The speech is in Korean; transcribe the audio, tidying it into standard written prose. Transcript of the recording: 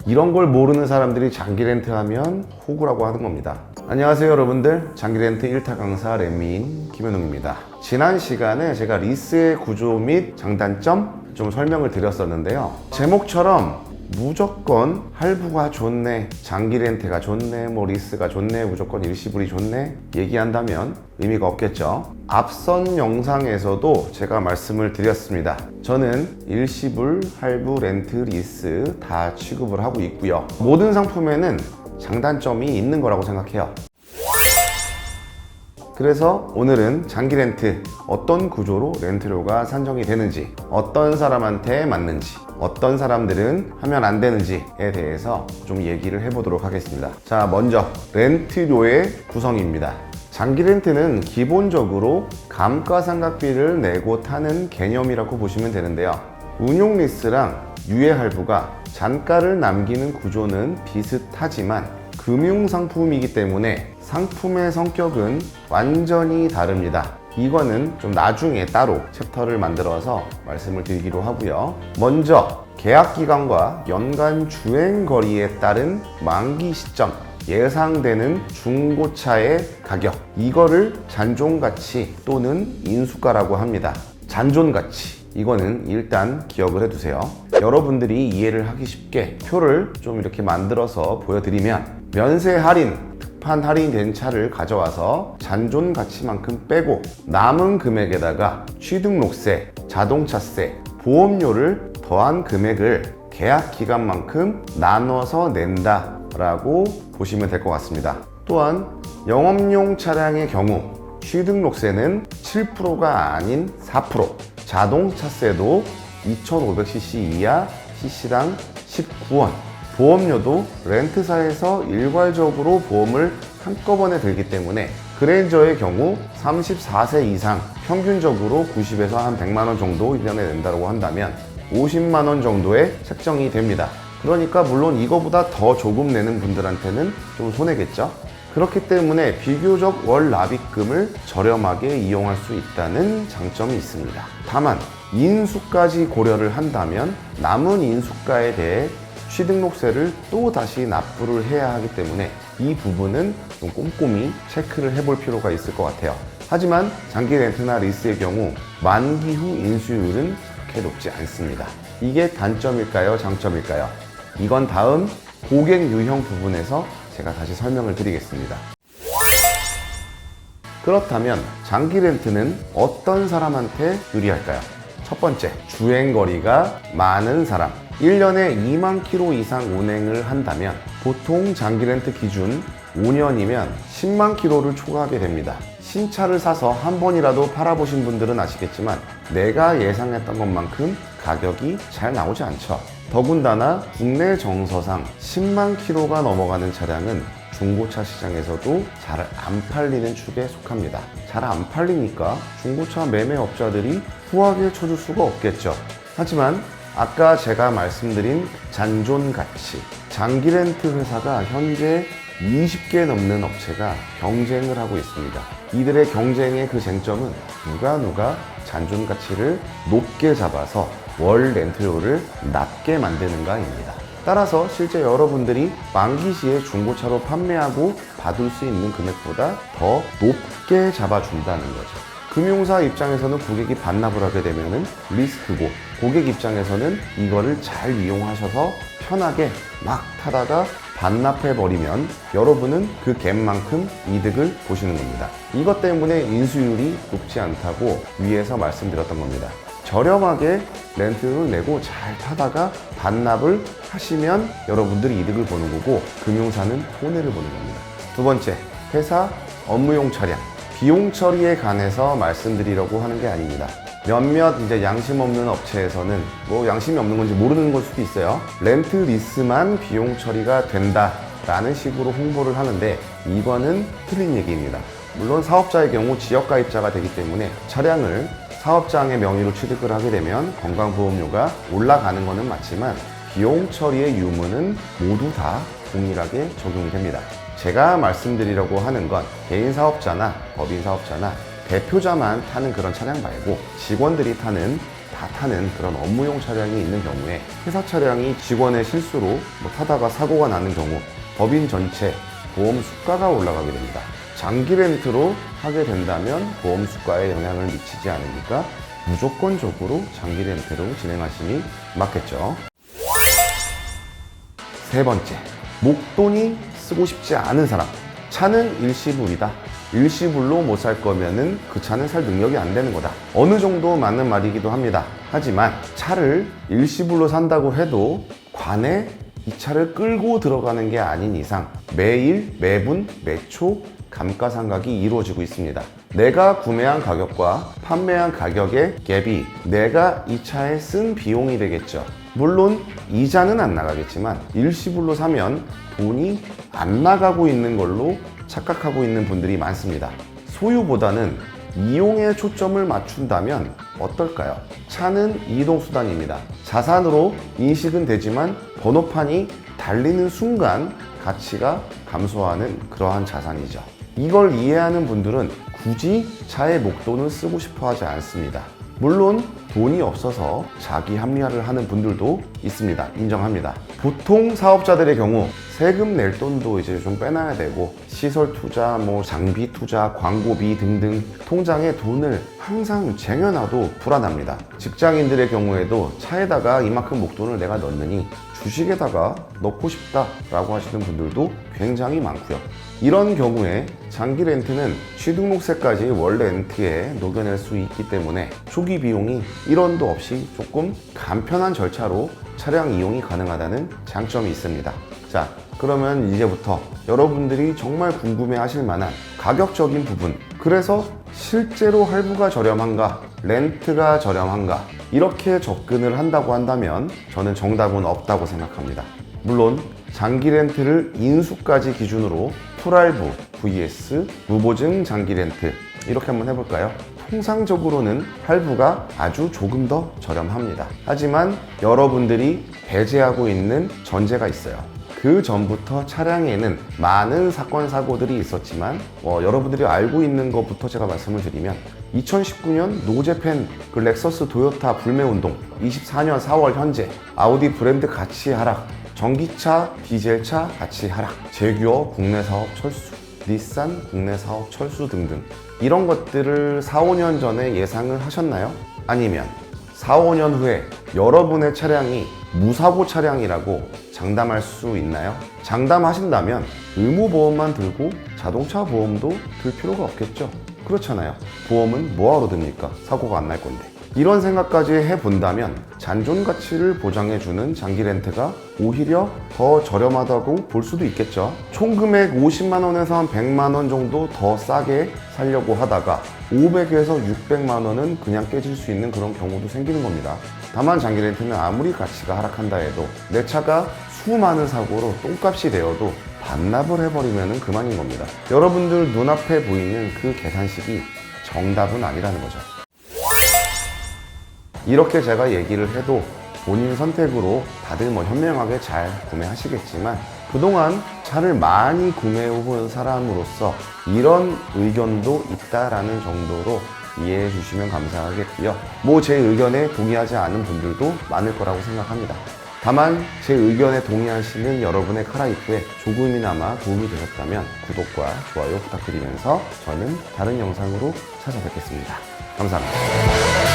이런 걸 모르는 사람들이 장기 렌트하면 호구라고 하는 겁니다. 안녕하세요 여러분들, 장기 렌트 1타 강사 렛미인 김현웅입니다. 지난 시간에 제가 리스의 구조 및 장단점 좀 설명을 드렸었는데요. 제목처럼 무조건 할부가 좋네, 장기 렌트가 좋네, 뭐 리스가 좋네, 무조건 일시불이 좋네 얘기한다면 의미가 없겠죠. 앞선 영상에서도 제가 말씀을 드렸습니다. 저는 일시불, 할부, 렌트, 리스 다 취급을 하고 있고요. 모든 상품에는 장단점이 있는 거라고 생각해요. 그래서 오늘은 장기 렌트, 어떤 구조로 렌트료가 산정이 되는지, 어떤 사람한테 맞는지, 어떤 사람들은 하면 안 되는지에 대해서 좀 얘기를 해보도록 하겠습니다. 자, 먼저 렌트료의 구성입니다. 장기 렌트는 기본적으로 감가상각비를 내고 타는 개념이라고 보시면 되는데요. 운용 리스랑 유예 할부가 잔가를 남기는 구조는 비슷하지만 금융상품이기 때문에 상품의 성격은 완전히 다릅니다. 이거는 좀 나중에 따로 챕터를 만들어서 말씀을 드리기로 하고요. 먼저 계약기간과 연간 주행거리에 따른 만기 시점, 예상되는 중고차의 가격, 이거를 잔존가치 또는 인수가라고 합니다. 잔존가치, 이거는 일단 기억을 해두세요. 여러분들이 이해를 하기 쉽게 표를 좀 이렇게 만들어서 보여드리면, 면세 할인, 특판 할인된 차를 가져와서 잔존 가치만큼 빼고 남은 금액에다가 취등록세, 자동차세, 보험료를 더한 금액을 계약 기간만큼 나눠서 낸다 라고 보시면 될 것 같습니다. 또한 영업용 차량의 경우 취등록세는 7%가 아닌 4%, 자동차세도 2500cc 이하 cc당 19원, 보험료도 렌트사에서 일괄적으로 보험을 한꺼번에 들기 때문에 그랜저의 경우 34세 이상 평균적으로 90에서 한 100만원 정도 1년에 낸다고 한다면 50만원 정도에 책정이 됩니다. 그러니까 물론 이거보다 더 조금 내는 분들한테는 좀 손해겠죠. 그렇기 때문에 비교적 월 납입금을 저렴하게 이용할 수 있다는 장점이 있습니다. 다만 인수까지 고려를 한다면 남은 인수가에 대해 취등록세를 또 다시 납부를 해야 하기 때문에 이 부분은 좀 꼼꼼히 체크를 해볼 필요가 있을 것 같아요. 하지만 장기 렌트나 리스의 경우 만기 후 인수율은 그렇게 높지 않습니다. 이게 단점일까요? 장점일까요? 이건 다음 고객 유형 부분에서 제가 다시 설명을 드리겠습니다. 그렇다면 장기 렌트는 어떤 사람한테 유리할까요? 첫 번째, 주행거리가 많은 사람. 1년에 2만 킬로 이상 운행을 한다면 보통 장기 렌트 기준 5년이면 10만 킬로를 초과하게 됩니다. 신차를 사서 한 번이라도 팔아보신 분들은 아시겠지만 내가 예상했던 것만큼 가격이 잘 나오지 않죠. 더군다나 국내 정서상 10만 킬로가 넘어가는 차량은 중고차 시장에서도 잘 안 팔리는 축에 속합니다. 잘 안 팔리니까 중고차 매매업자들이 후하게 쳐줄 수가 없겠죠. 하지만 아까 제가 말씀드린 잔존가치, 장기 렌트 회사가 현재 20개 넘는 업체가 경쟁을 하고 있습니다. 이들의 경쟁의 그 쟁점은 누가 잔존가치를 높게 잡아서 월 렌트료를 낮게 만드는가입니다. 따라서 실제 여러분들이 만기 시에 중고차로 판매하고 받을 수 있는 금액보다 더 높게 잡아준다는 거죠. 금융사 입장에서는 고객이 반납을 하게 되면은 리스크고, 고객 입장에서는 이거를 잘 이용하셔서 편하게 막 타다가 반납해버리면 여러분은 그 갭만큼 이득을 보시는 겁니다. 이것 때문에 인수율이 높지 않다고 위에서 말씀드렸던 겁니다. 저렴하게 렌트를 내고 잘 타다가 반납을 하시면 여러분들이 이득을 보는 거고, 금융사는 손해를 보는 겁니다. 두 번째, 회사 업무용 차량. 비용 처리에 관해서 말씀드리려고 하는 게 아닙니다. 몇몇 이제 양심 없는 업체에서는 뭐 양심이 없는 건지 모르는 걸 수도 있어요. 렌트 리스만 비용 처리가 된다라는 식으로 홍보를 하는데 이거는 틀린 얘기입니다. 물론 사업자의 경우 지역가입자가 되기 때문에 차량을 사업장의 명의로 취득을 하게 되면 건강보험료가 올라가는 것은 맞지만 비용 처리의 유무는 모두 다 동일하게 적용이 됩니다. 제가 말씀드리려고 하는 건 개인 사업자나 법인 사업자나 대표자만 타는 그런 차량 말고 직원들이 타는 다 타는 그런 업무용 차량이 있는 경우에 회사 차량이 직원의 실수로 타다가 사고가 나는 경우 법인 전체 보험 수가가 올라가게 됩니다. 장기 렌트로 하게 된다면 보험 수가에 영향을 미치지 않으니까 무조건적으로 장기 렌트로 진행하심이 맞겠죠. 세 번째, 목돈이 쓰고 싶지 않은 사람. 차는 일시불이다. 일시불로 못 살 거면은 그 차는 살 능력이 안 되는 거다. 어느 정도 맞는 말이기도 합니다. 하지만 차를 일시불로 산다고 해도 관에 이 차를 끌고 들어가는 게 아닌 이상 매일, 매분, 매초 감가상각이 이루어지고 있습니다. 내가 구매한 가격과 판매한 가격의 갭이 내가 이 차에 쓴 비용이 되겠죠. 물론 이자는 안 나가겠지만 일시불로 사면 돈이 안 나가고 있는 걸로 착각하고 있는 분들이 많습니다. 소유보다는 이용에 초점을 맞춘다면 어떨까요? 차는 이동수단입니다. 자산으로 인식은 되지만 번호판이 달리는 순간 가치가 감소하는 그러한 자산이죠. 이걸 이해하는 분들은 굳이 차의 목돈을 쓰고 싶어 하지 않습니다. 물론 돈이 없어서 자기 합리화를 하는 분들도 있습니다. 인정합니다. 보통 사업자들의 경우 세금 낼 돈도 이제 좀 빼놔야 되고 시설 투자, 장비 투자, 광고비 등등 통장에 돈을 항상 쟁여놔도 불안합니다. 직장인들의 경우에도 차에다가 이만큼 목돈을 내가 넣느니 주식에다가 넣고 싶다라고 하시는 분들도 굉장히 많고요. 이런 경우에 장기 렌트는 취등록세까지 월 렌트에 녹여낼 수 있기 때문에 초기 비용이 1원도 없이 조금 간편한 절차로 차량 이용이 가능하다는 장점이 있습니다. 자, 그러면 이제부터 여러분들이 정말 궁금해 하실 만한 가격적인 부분, 그래서 실제로 할부가 저렴한가, 렌트가 저렴한가, 이렇게 접근을 한다고 한다면 저는 정답은 없다고 생각합니다. 물론 장기 렌트를 인수까지 기준으로 풀할부 vs 무보증 장기 렌트 이렇게 한번 해볼까요? 통상적으로는 할부가 아주 조금 더 저렴합니다. 하지만 여러분들이 배제하고 있는 전제가 있어요. 그 전부터 차량에는 많은 사건 사고들이 있었지만 여러분들이 알고 있는 것부터 제가 말씀을 드리면 2019년 노제팬 렉서스 도요타 불매운동, 24년 4월 현재 아우디 브랜드 가치 하락, 전기차, 디젤차 가치 하락, 제규어 국내 사업 철수, 닛산 국내 사업 철수 등등 이런 것들을 4, 5년 전에 예상을 하셨나요? 아니면 4, 5년 후에 여러분의 차량이 무사고 차량이라고 장담할 수 있나요? 장담하신다면 의무보험만 들고 자동차 보험도 들 필요가 없겠죠? 그렇잖아요. 보험은 뭐하러 듭니까? 사고가 안 날 건데. 이런 생각까지 해본다면 잔존 가치를 보장해주는 장기 렌트가 오히려 더 저렴하다고 볼 수도 있겠죠. 총 금액 50만 원에서 한 100만 원 정도 더 싸게 살려고 하다가 500에서 600만 원은 그냥 깨질 수 있는 그런 경우도 생기는 겁니다. 다만 장기 렌트는 아무리 가치가 하락한다 해도 내 차가 수많은 사고로 똥값이 되어도 반납을 해버리면 그만인 겁니다. 여러분들 눈앞에 보이는 그 계산식이 정답은 아니라는 거죠. 이렇게 제가 얘기를 해도 본인 선택으로 다들 현명하게 잘 구매하시겠지만 그동안 차를 많이 구매해본 사람으로서 이런 의견도 있다라는 정도로 이해해 주시면 감사하겠고요. 제 의견에 동의하지 않은 분들도 많을 거라고 생각합니다. 다만 제 의견에 동의하시는 여러분의 카라이프에 조금이나마 도움이 되셨다면 구독과 좋아요 부탁드리면서 저는 다른 영상으로 찾아뵙겠습니다. 감사합니다.